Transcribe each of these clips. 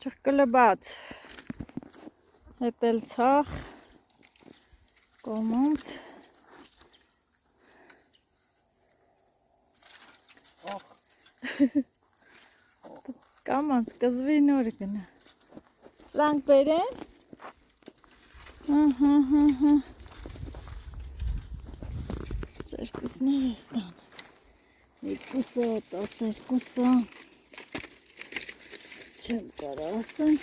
Չկլբաց հետել ցախ կոմոմց կամանց կզվի նոր գնա սրանք բերեն սերկուսներ ես տան երկուսը, 12-ը չեմ կարա ասեմ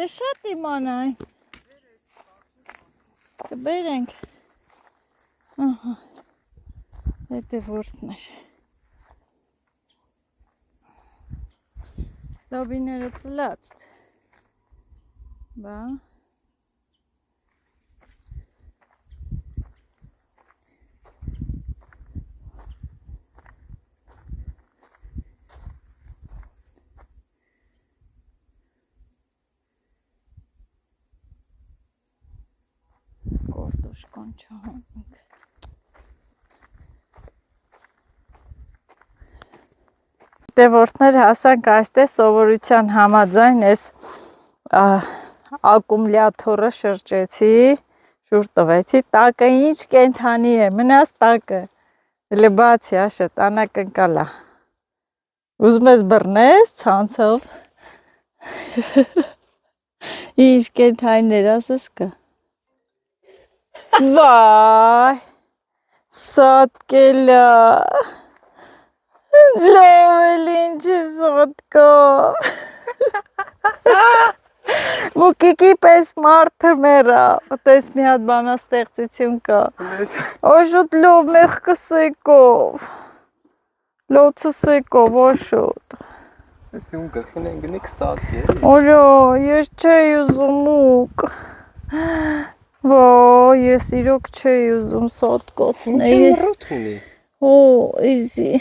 ես շատ իմանայի կբերենք հետե որդներ լոբիները ծլած բա կորտոշկան չհանք Դեվորդներ հասանք այստեղ սովորության համաձայն ես ակումուլյատորը շրջեցի, շուր տվեցի, տակը ինչ կենթանի է, մնաց տակը, հլը բացի աշը, տանակնկալա, ուզում ես բռնես ցանցով, ինչ կենթանիներ ասես կա, վայ, սատկելա, լովել ինչ է սոտկով, Մուկիկի պես մարդը մերա, տես մի հատ բանաստեղծություն կա, օշուտ լով մեղկը սեկով, լոցը սեկով, օշուտ, Ես ում կխին են գնիք սատ է Օրո, ես չէի ուզում մուկ, վայ, ես իրոք չէի ուզում սատ կոցնեի, Ինչ եմ ռոտ ունի Օ, իզի,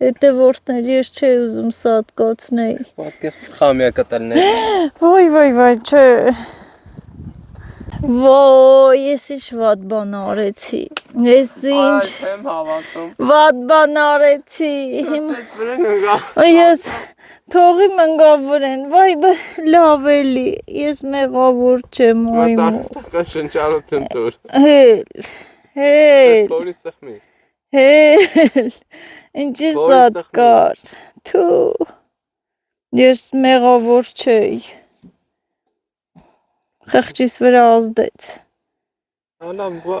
հետե որդներ, ես չէի ուզում սատ կոցնեի Պատկես խամյա կտալներ Վայ, չէ Ոյ, ես ինչ վատ բան արեցի, ես ինչ եմ հավատում վատ բան արեցի, ես թողի մնգավրեն, վայ լավ էլի, ես մեղավոր չեմ Մածարստықը շնչարություն տուր Հել, Կորի սխմի ինչի սատ կար, թու, ես մեղավոր չէի Խղճիս վրա ազդեց Ալամ բա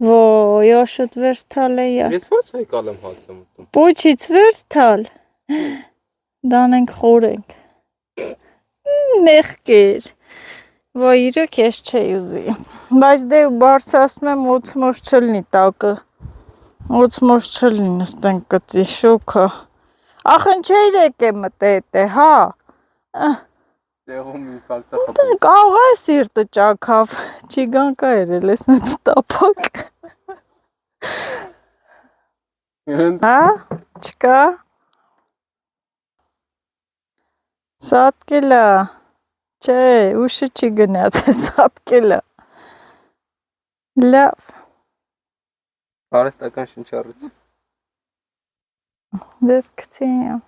Ոյ, աշոտ վերս թալ է յա Ես ոնց է կալեմ հացը մտում Պոչից վերս թալ Դանենք խորենք Մեղկեր Ոյ, իրոք ես չէի ուզի Բայց դե բարսասնում եմ ոցմոշ չլնի տակը Ոցմոշ չլնի նստենք կծի շոքա Ախն չեյրեք է մտետ է, հա Տեղում ինֆակտը խպում Կարող է սիրտը ճակավ, չիգանկա երել ես նետ տապակ Հա, չկա Սատկելա, չէ, ուշը չի գնաց է սատկելա Լավ Արեստական շնչարություն Դերս կցի եմ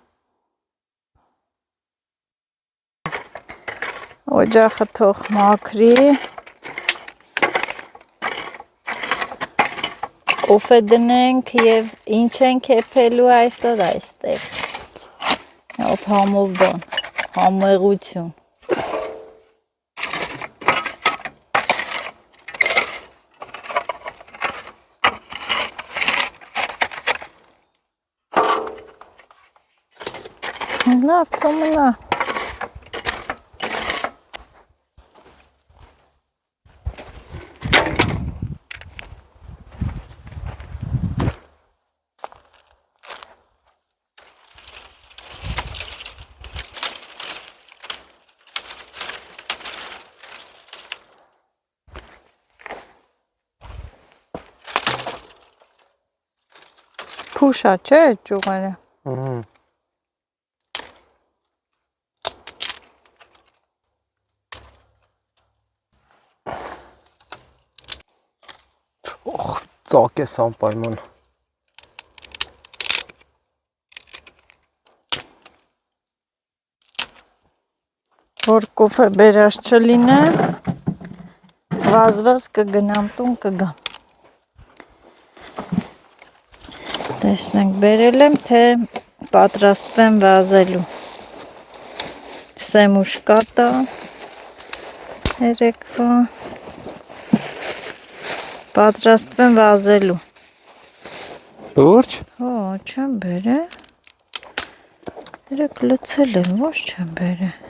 Օջախը թող մաքրի Կոֆե դնենք և ինչ ենք էպելու այսօր այստեղ Հոտ համով բան, համեղություն Լավ, թոմնա Փուշա չէ ճյուղերը Ծակ ես անպայման որ կոֆե բերած չլինեմ, վազվազ կգնամ տուն կգամ։ Տեսնենք բերել եմ, թե պատրաստվեմ վազելու։ Սեմուշ կատա, երեկվա, պատրաստվեմ վազելու։ Լուրջ։ Հո, չեմ բերել։ Երեք լցել եմ, ոչ չեմ բերել։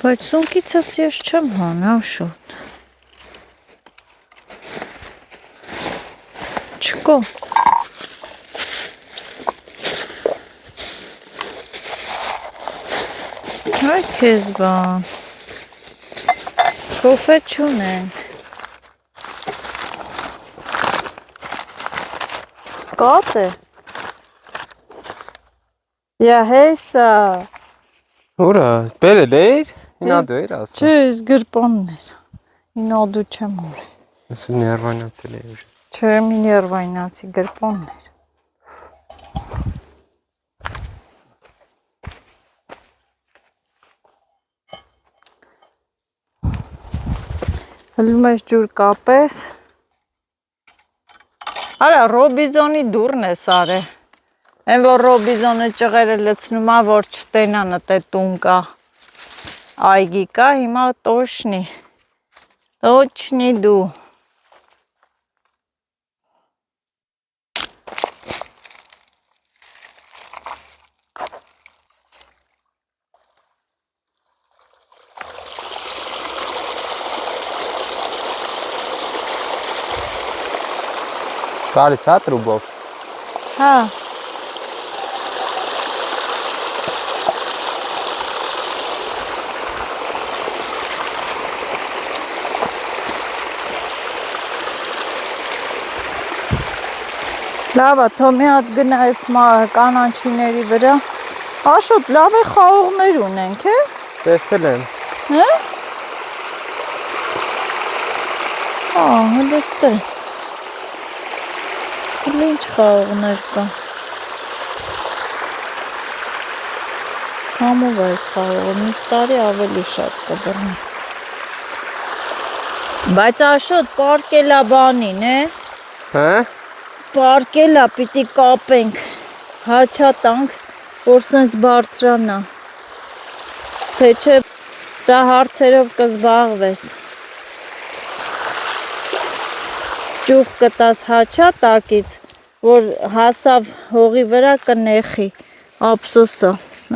Բայց սունկիցս ես չեմ հանա շուտ։ Չկո։ Այդ քեզ բան։ Կոֆե չունենք։ Կատ է։ Յա հեսա։ Ուրա, բերել էր։ Ինա դու էր ասա։ Չէ, ես գրպաններ։ Ինա դու չեմ որ։ Ես ներվանացել եմ։ Չէ, մի ներվայնացի գրպաններ։ Հլում ես ջուր կապես։ Արա, Ռոբիզոնի դուրն ես արե։ Են որ Ռոբիզոնը ճղերը լցնում ա, որ չտենան տե տուն կա։ Այգի կա, հիմա տոշնի։ Տոչնի դու։ Կարից հա տրուբով։ Հա։ Լավ է, թո մի հատ գնա այս կանանչիների վրա։ Աշոտ, լավ է խաղողներ ունենք, է։ Տեսել եմ։ Հա։ Հլստե։ Ինչ խաղողներ կա։ Համով է այս խաղողը, մյուս տարի ավելի շատ կբռնի։ Բայց Աշոտ, պարկելա բանին, է։ Հա։ Պարկելա պիտի կապենք, հաչատանք, որ սենց բարձրանա, թե չէ սա հարցերով կզբաղվես, ճուղ կտաս հաչատակից, որ հասավ հողի վրա կնեխի, ապսոսա,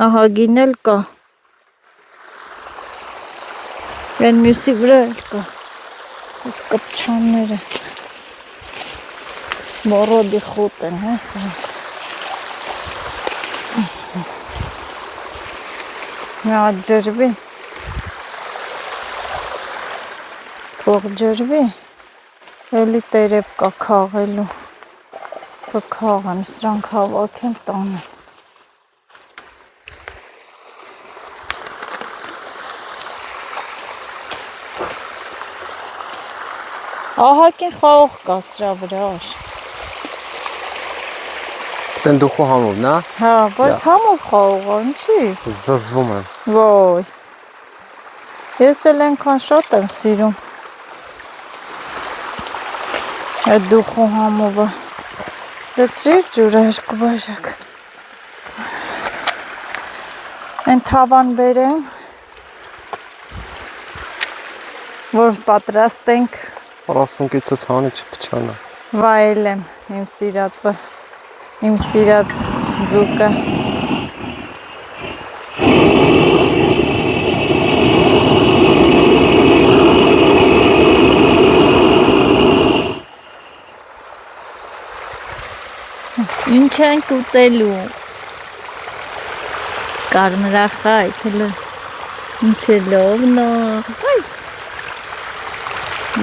ահագին էլ կա, են մյուսի վրա էլ կա, ես կպչանները, Մորոդի խոտ են, հեսա։ Մի հատ ջրվի։ Թող ջրվի։ Էլի տերև կա քաղելու։ Կքաղեմ, սրանք հավաքեմ տանեմ։ Ահակին խաղող կա սրա վրա աշ։ Տեն դուխու համով, նա։ Հա, բայց համով խաղող, ինչի։ Զզվում եմ։ Ոյ։ Ես էլ ենքան շատ եմ սիրում։ Այդ դուխու համովը։ Լցրիր ջուրը երկու բաժակ։ Են թավան բերեմ, որ պատրաստենք 40-ից հանի չփչանա։ վայելեմ իմ սիրածը, իմ սիրած ձուկը։ Ինչ ենք ուտելու։ Կարմրախայ, հլը։ Ինչ է լովնո։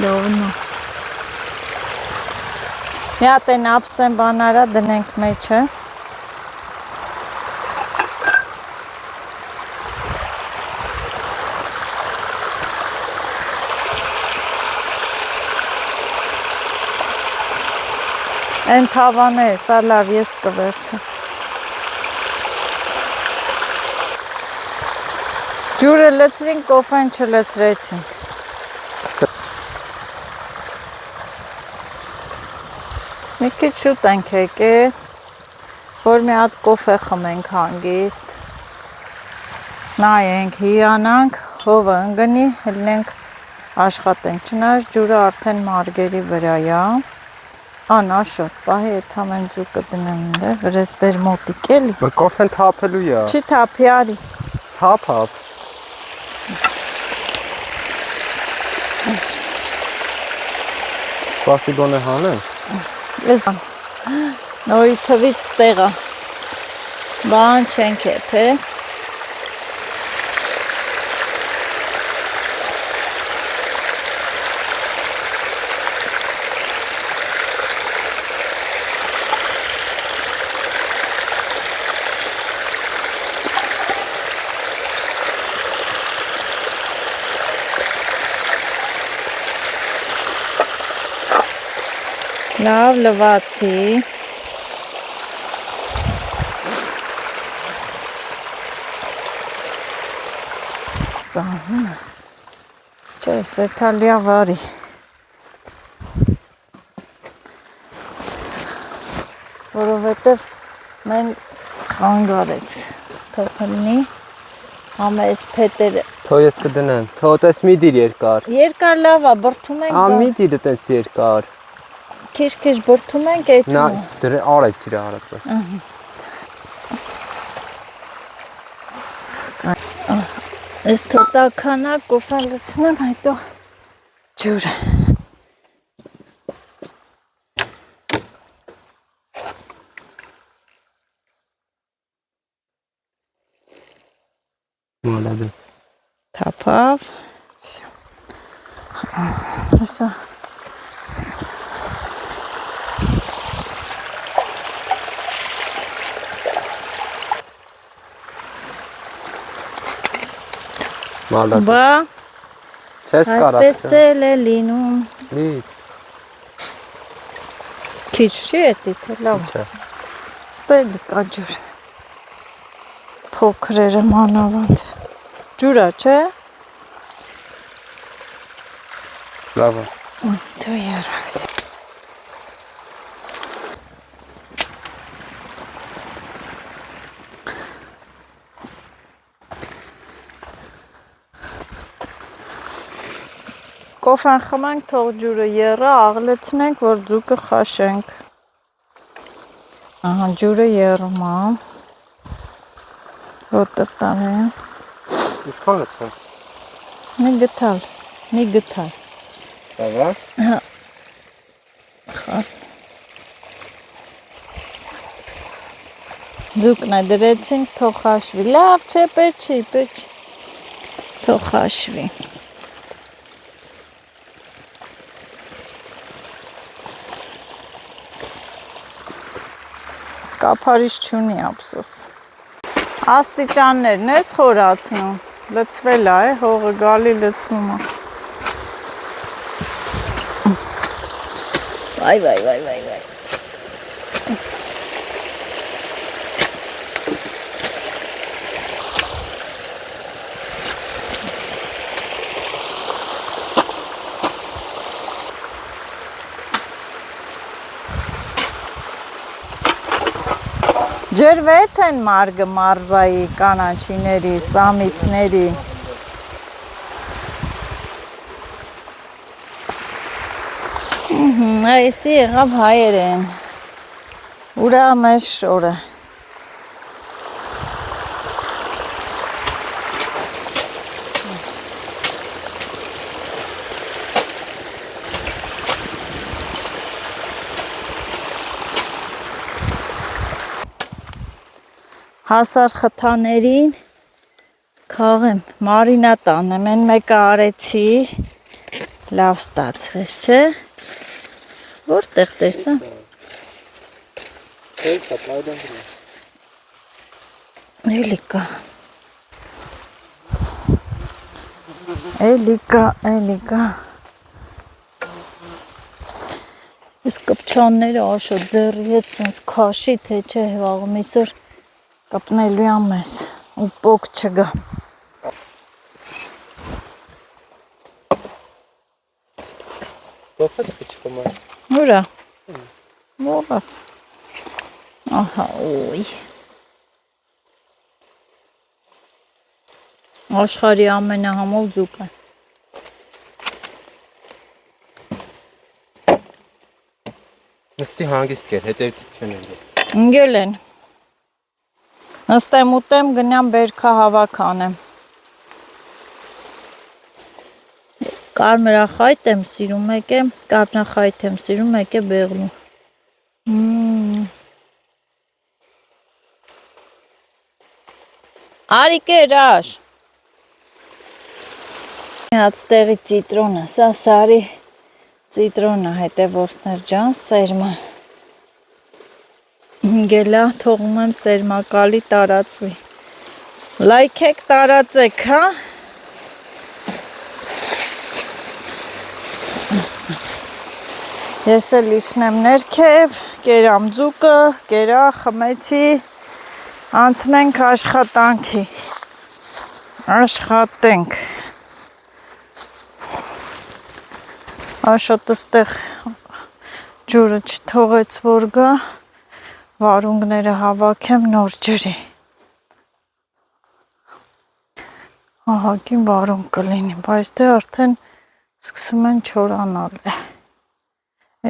Լովնո։ Մի հատ են ապսեն բանարա դնենք մեջը։ Են թավան է, սա լավ ես կվերցեմ։ Ջուրը լցրին, կոֆեն չլցրեցին։ Մի քիչ շուտ ենք եկել, որ մի հատ կոֆե խմենք հանգիստ։ Նայենք, հիանանք, հովը ընկնի, հելնենք աշխատենք։ Չնայած ջուրը արդեն մարգերի վրա է։ Անաշոտ, պահի այդ ամեն ձուկը դնեմ դեր, վրես բեր մոտիկ էլի։ Կոֆեն թափելու է։ Չի թափի արի։ Թափ։ Սպասի գոնե հանեմ։ Ես նորի թվից տեղա։ Բան չենք եփե։ Լավ լվացի։ Սա։ Չէ, սեթալիա վարի։ Որովհետև մեն խանգարեց։ Թողնի։ Համա այս փետերը։ Թո ես կդնեմ։ Թո տես մի դիր երկար։ Երկար լավ է, բրթում ենք։ Մի դիրը տես երկար։ Քիչ բրթում ենք այդ։ Նա դրե արեց իր արածը։ Այս թոտականա կոֆեն լցնեմ, հետո ջուրը։ Մալադեց։ Թափավ։ Всё։ Հեսա։ Մալադեց։ Բա, Չես կարած։ այդպես էլ է լինում։ Լից։ Քիչ չի էդի, թե լավ։ Չէ։ Ստելի կա ջուր։ Փոքրերը մանավանդ։ Ջուրա, չէ։ Լավ է։ Դու երավս։ Կոֆեն խմենք, թող ջուրը եռա, աղլեցնենք, որ ձուկը խաշենք։ Ահա ջուրը եռում է։ Որտեղ տանեմ։ Ինչքան է ցա։ Մի գտալ։ Ահա։ Հա։ Խա։ Ձուկն է դրեցինք, թող խաշվի։ Լավ չէ, պեչի։ Թող խաշվի։ Կափարիչ չունի ափսոս։ Աստիճաններն ես խորացնում։ Լցվել է, հողը գալի լցվում է։ Վայ։ Ջրվեց են մարգը մարզայի կանաչիների, սամիթների։ Այսի եղավ հայերեն։ Ուրա մեր շորը։ Հասար խթաներին քաղեմ, մարինատ անեմ, են մեկը արեցի, լավ ստացվեց, չէ, որտեղ տեսա, էլի կա, ես կպչանները աշոտ ձեռի հետ սենց քաշի, թե չէ հվաղում իսոր կպնելու եմ ես ու պոկ չգա։ Փոխած քիչ Ուրա։ Ողած։ Ահա, ոյ։ Աշխարհի ամենահամոլ ձուկը։ Նստի հանգիստ կեր, հետևից չեն ելել։ Ընկել են։ Նստեմ ուտեմ, գնամ բերքա հավաք անեմ։ Կարմրախայտ եմ սիրում, եկե կարմրախայտ եմ սիրում, եկե բեղլու։ Արիկերաշ։ Հաց տեղի ծիտրոնը, սա սարի ծիտրոնը, հետևորդներ ջան, սերմը։ Գելա, թողում եմ սերմակալի տարածվի։ Լայքեք տարածեք, հա։ Ես էլ իշնեմ ներքև, կերամ ձուկը, կերա, խմեցի, անցնենք աշխատանքի, աշխատենք, Աշոտը ստեղ ջուրը չթողեց որ գա, վարունգները հավաքեմ նոր ջրի, ահագին վարունգ կլինի, բայց դե արդեն սկսում են չորանալ է,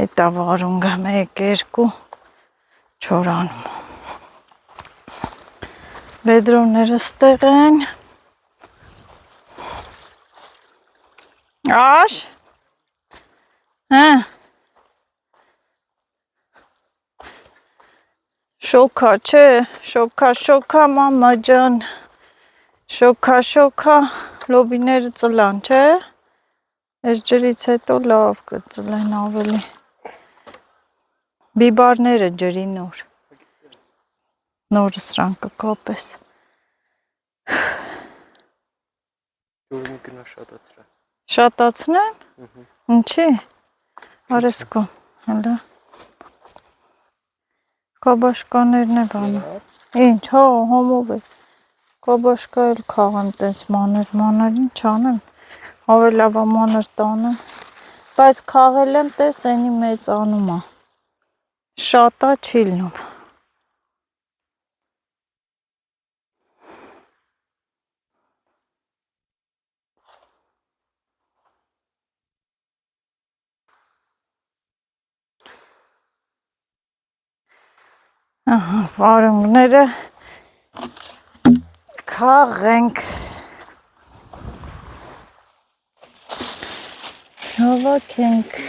էտա վարունգը 1-2 չորանում, բեդրոնները ստեղ են, Աշ, հա, շոքա չէ, շոքա մամա ջան, շոքա, լոբիները ծլան, չէ, այս ջրից հետո լավ կծլեն ավելի, բիբարները ջրի նորը սրան կկապես, Ջուրը գնա շատացրա։ Շատացնեմ, ինչի, արեսկո, հելա, կաբաշկաներն է բանը, ինչ, հա, հոմով է, կաբաշկա էլ կաղեմ տես մանր, ինչ անեմ, ավելավա մանր տանեմ, բայց կաղել եմ տես ենի մեծ անումա, շատա չի լնում, ահա, վարունգները կաղենք, հավաքենք,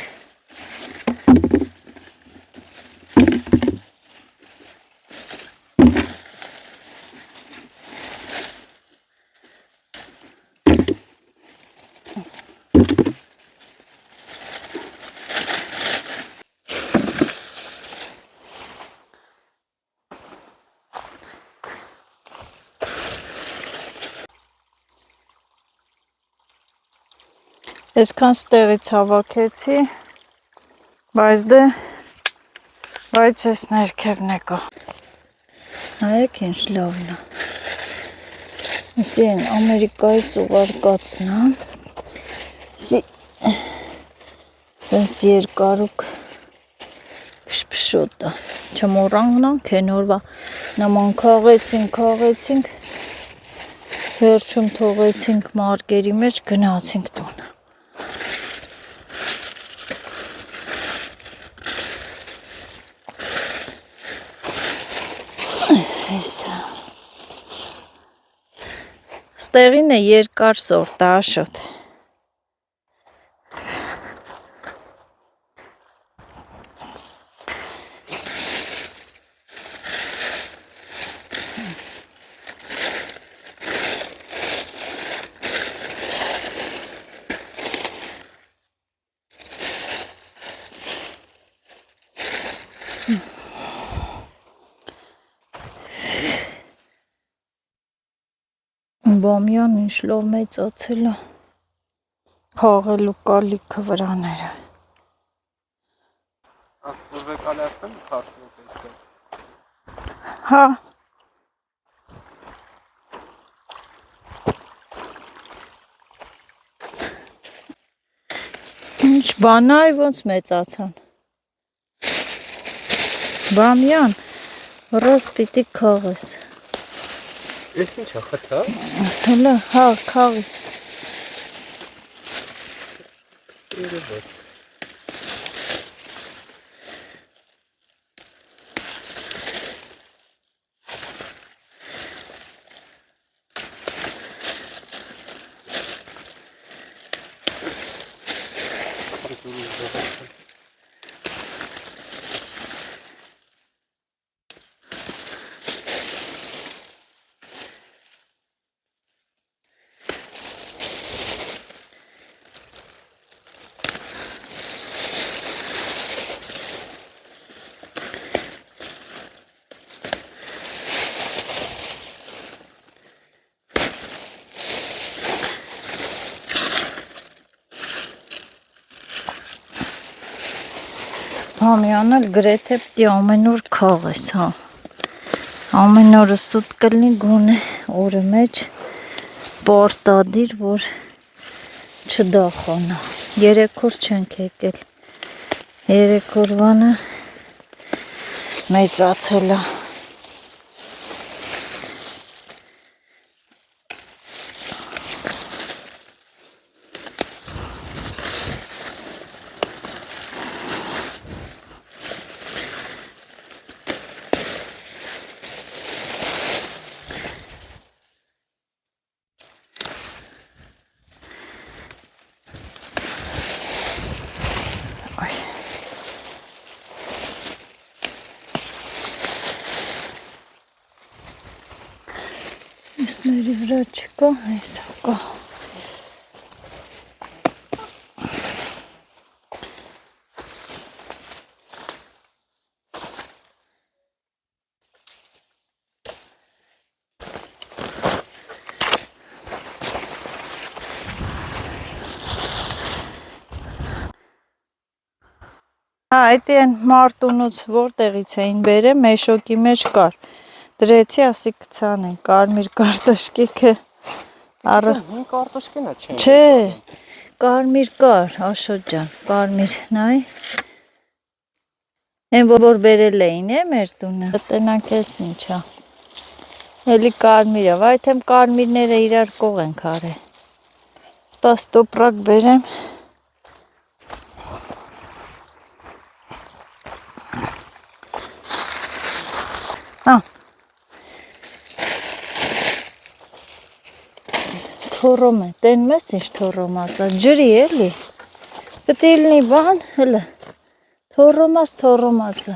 Այսքան ստեղից հավաքեցի, բայց ես ներքևն եկա, հայեք ինչ լավն է, եսի են Ամերիկայից ուղարկածն է, եսի հենց երկարուկ պշպշոտ է, չմորանգնանք են օրվա նման կաղեցինք, վերջում թողեցինք մարկերի մեջ գնացինք տուն, Ստեղին է երկար սորտ է Աշոտ, Բամյան ինչ լով մեծացել է, հաղելու կալիքը վրաները, Ուրվեկալի ասեմ, քարտով է, հա, ինչ Բանայ ոնց մեծացան։ Բամյան, ռոս պիտի քաղես։ Էս ինչ է խթա։ Հələ, հա, քաղի։ Երևաց։ Բամյանը գրեթե պիտի ամեն օր քաղես, հա։ Ամեն օրը սուտ կլինի գոնե օրը մեջ պարտադիր, որ չդախանա։ 3 օր չենք եկել։ 3 օրվանը մեծացել է։ Մյուսների վրա չկա, հեսա կա։ Հա, այդի են մարտունուց որտեղից էին բերեմ, մեշոկի մեջ կար։ Դրեցի, ասի կցանեն, կարմիր կարտոշկիքը առը։ Հին կարտոշկին է չէ։ Չէ, կարմիր կար, Աշոտ ջան, կարմիր, նայ։ Են որ բերել էին, մեր տունը։ Տնանք ես ինչա։ Էլի կարմիր է, վայ թեմ կարմիրները իրար կող ենք արել։ Սպաս տոպրակ բերեմ։ Հա։ Թորոմ է, տեն մեզ ինչ թորոմացա, ջրի էլի։ Պետք է լինի բան, հլը, թորոմացը։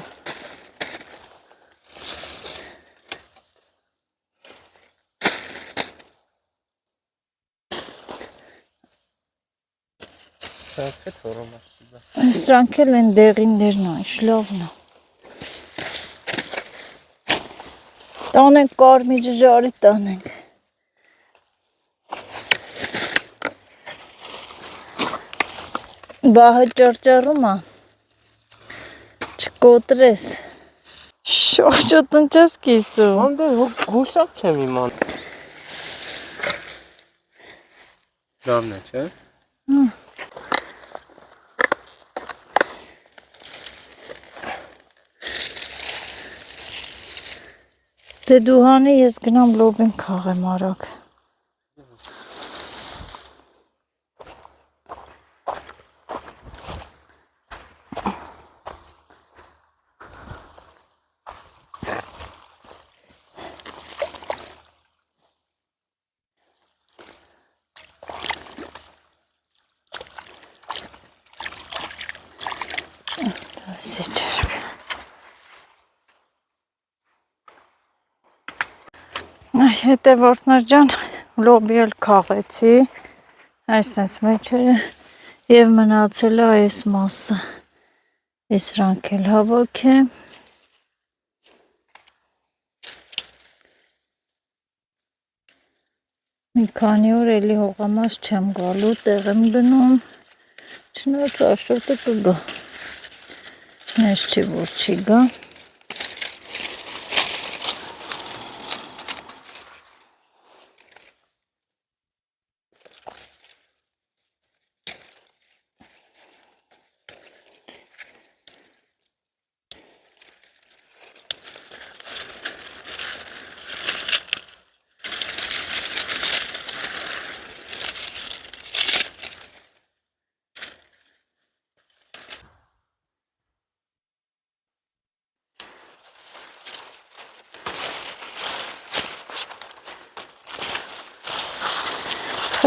Սրանք է թորոմաս։ Սրանք էլ են դեղիններն են, շլովն է։ Տանենք կարմիր ժարի տանենք։ Բահը ճարճարում է, չկոտրես։ Շոշոտ ընճաս կիսում։ Անդե հուսավ չեմ իման։ Լավն է, չէ։ Դե դու հանի, ես գնամ լոբին քաղեմ արագ։ Հետևորդներ ջան, լոբի էլ քաղեցի, այսպես մեջերը և մնացել է այս մասը, սրանք էլ հավաքեմ, մի քանի օր էլի հողամաս չեմ գալու, տեղ եմ դնում, չնայած Աշոտը կգա, մեզ չի որ չի գա,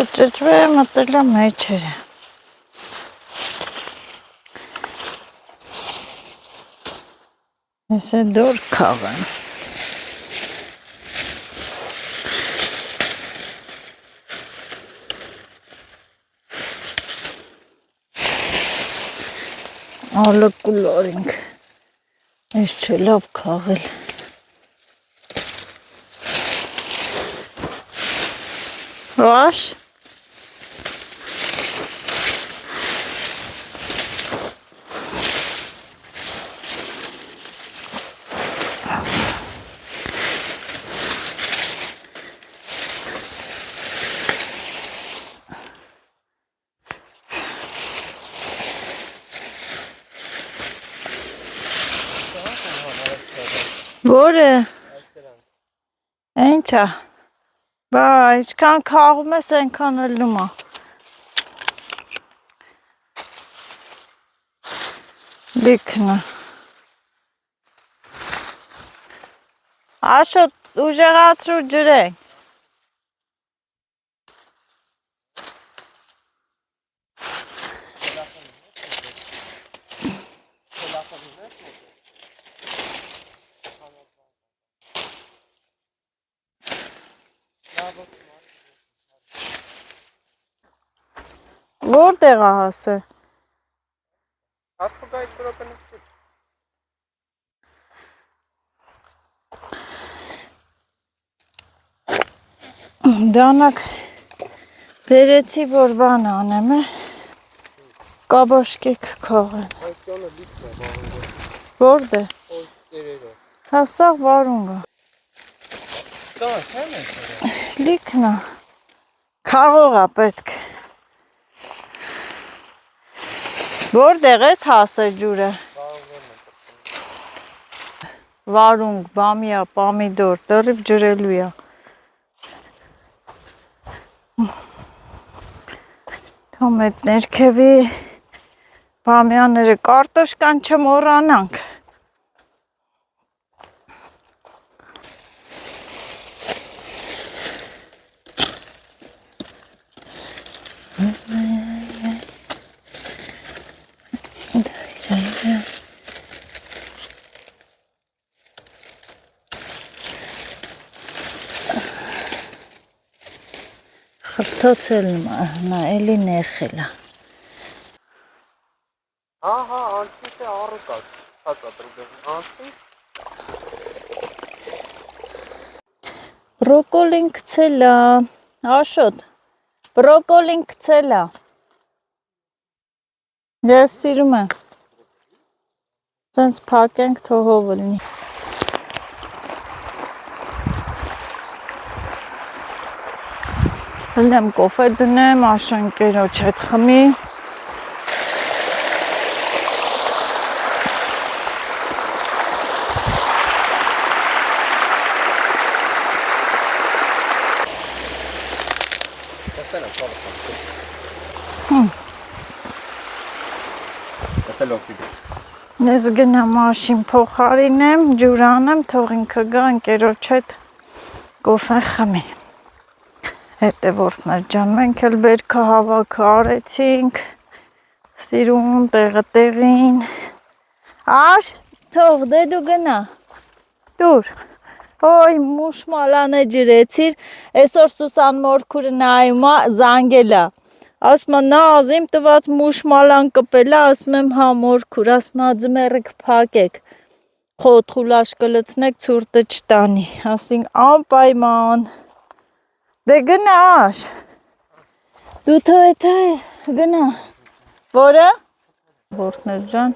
Խճճվե մտելա մեջերը։ Ես է դոր կաղեմ։ Ալը կուլորինք, ես չէ լավ կաղել։ Վաշ։ Որը, ենչա, բա, իչքան կաղում ես, ենքան ելնում է։ Լիքնը։ Աշոտ ուժեղացրու ջրենք։ Որտեղ է հասը։ Հատուկայք պրոպենստի։ Դանակ բերեցի, որ բան անեմ է, կաբաշկեք կաղեմ։ Այս ճոնը լիքն է վարունգը։ Որդ է։ Ոյ ծերերը։ Հասաղ վարունգը։ Դա չեմ է ծերը։ Լիքն է։ Կաղող է պետք։ Որտեղ ես հասը ջուրը։ Վարունգ, բամիա, պամիդոր, դրիվ ջրելու է։ Թոմ էտ ներքևի բամյաները կարտոշկան չմոռանանք։ Խրթոցել նա էլի նեխել է։ Ահա, անցից է առուկած, հացատրուգեղն անցի։ Բրոկոլին գցել է, Աշոտ, բրոկոլին գցել է։ Ես սիրում եմ։ Սենց փակենք թողով լինի։ Հլնեմ կոֆե դնեմ, աշնկերոջ հետ խմի։ Ես գնամ մաշին փոխարինեմ, ջուր անեմ, թող ինքը գա ընկերոջ հետ կոֆե խմի։ Հետևորդներ ջան, մենք էլ բերքը հավաքը արեցինք, սիրուն տեղը տեղին։ Աշ, թող դե դու գնա, դուր, ոյ մուշ մալան է ջրեցիր, այսօր Սուսան մորքուրը նայում է զանգելա, ասմա նա ազիմ տված մուշ մալան կպելա, ասում եմ հա մորքուր, ասմա ձմերըք փակեք, խոտ խուլաշ կլցնեք ցուրտը չտանի, ասինք անպայման, դե գնաաշ, դու թո գնա, որը, որդներ ջան,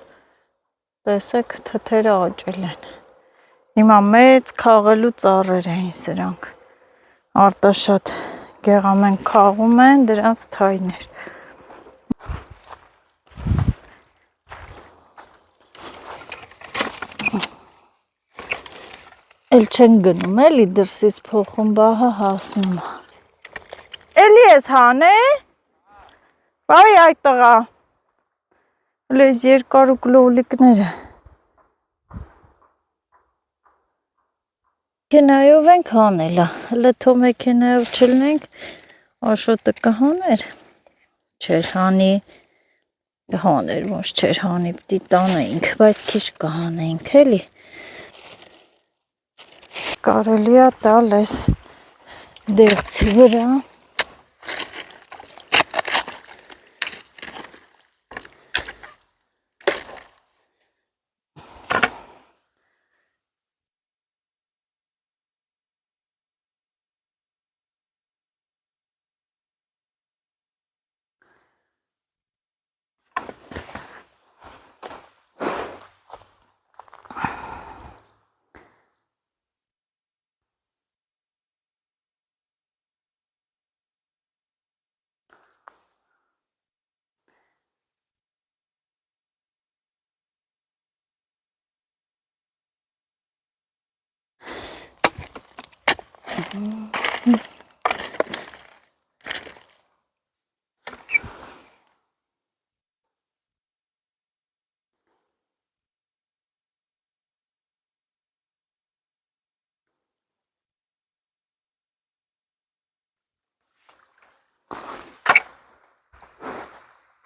տեսեք թթերը աճել են, հիմա մեծ քաղելու ծառեր էին սրանք, արտաշատ գեղամեն քաղում են, դրանց թայներ, էլ չեն գնում, էլի դրսից փոխում բահը հասնում է, էլի ես հան է, բայ այդ տղա, լեզ երկարուկ լոլիկները, Մեքենայով ենք հանելա, հլը թո մեքենայով չլնենք, Աշոտը կհաներ, չեր հանի, կհաներ, ոչ չեր հանի, պտի տանեինք, բայց քիչ կհանեինք, էլի։ Կարելի է տալ այս դեղցի վրա։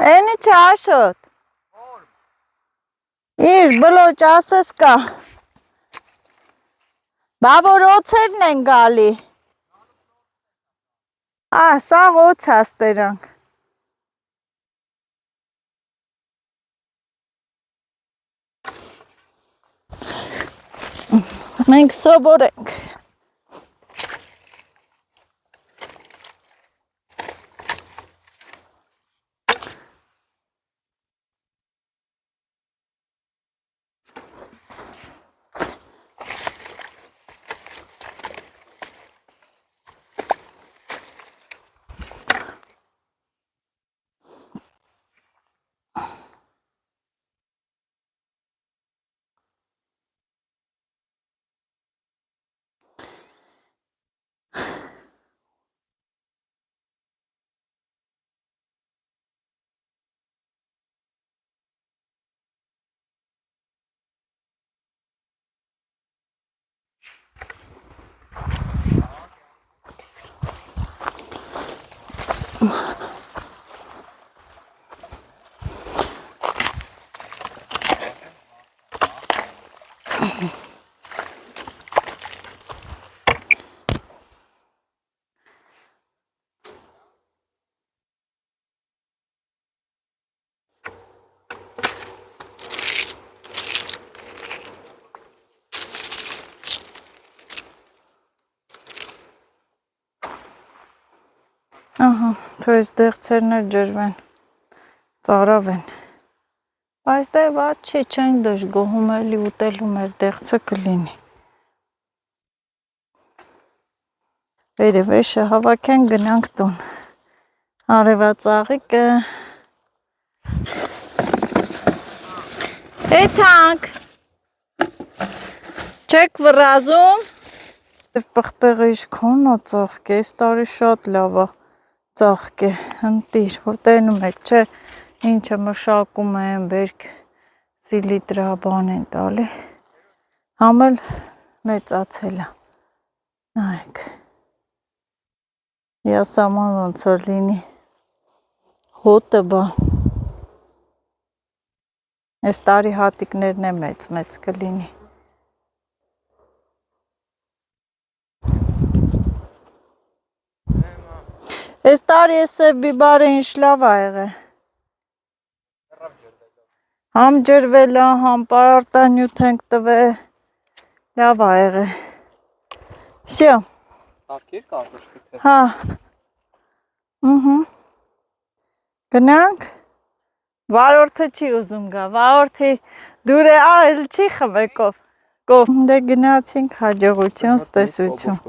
Էնի չէ Աշոտ։ Իշ բլոճ ասես կա։ Բա որ օծերն են գալի։ Սա օծ հաստերանք։ Մենք սովոր ենք։ Ահա, թույս դեղցերն էլ ջրվեն, ծարավ են, բայց դե վատ չի, չենք դժգոհում էլի ուտելու մեր դեղցը կլինի։ Վերևեշը հավաքեն գնանք տուն, արևածաղիկը, եթանք, չեք վրազում, պղպեղը իշքոն ա ծաղկ է, այս տարի շատ լավ ա ծաղկ է, ընտիր, որ տենում եք, չէ, ինչը մշակում են, բերք սիլիտրա բան են տալի, համել մեծացել ա, նայեք, յասաման ոնց որ լինի, հոտը բա, այս տարի հատիկներն է մեծ կլինի, այս տարի ես սև բիբարը ինչ լավ ա եղել, համ ջրվել ա, համ պարարտանյութ ենք տվել, լավ ա եղել, վсё, հա, գնանք, վարորդը չի ուզում գա, վարորդի դուր է այլ չի խմեկով, դե գնացինք հաջողություն, ստեսություն։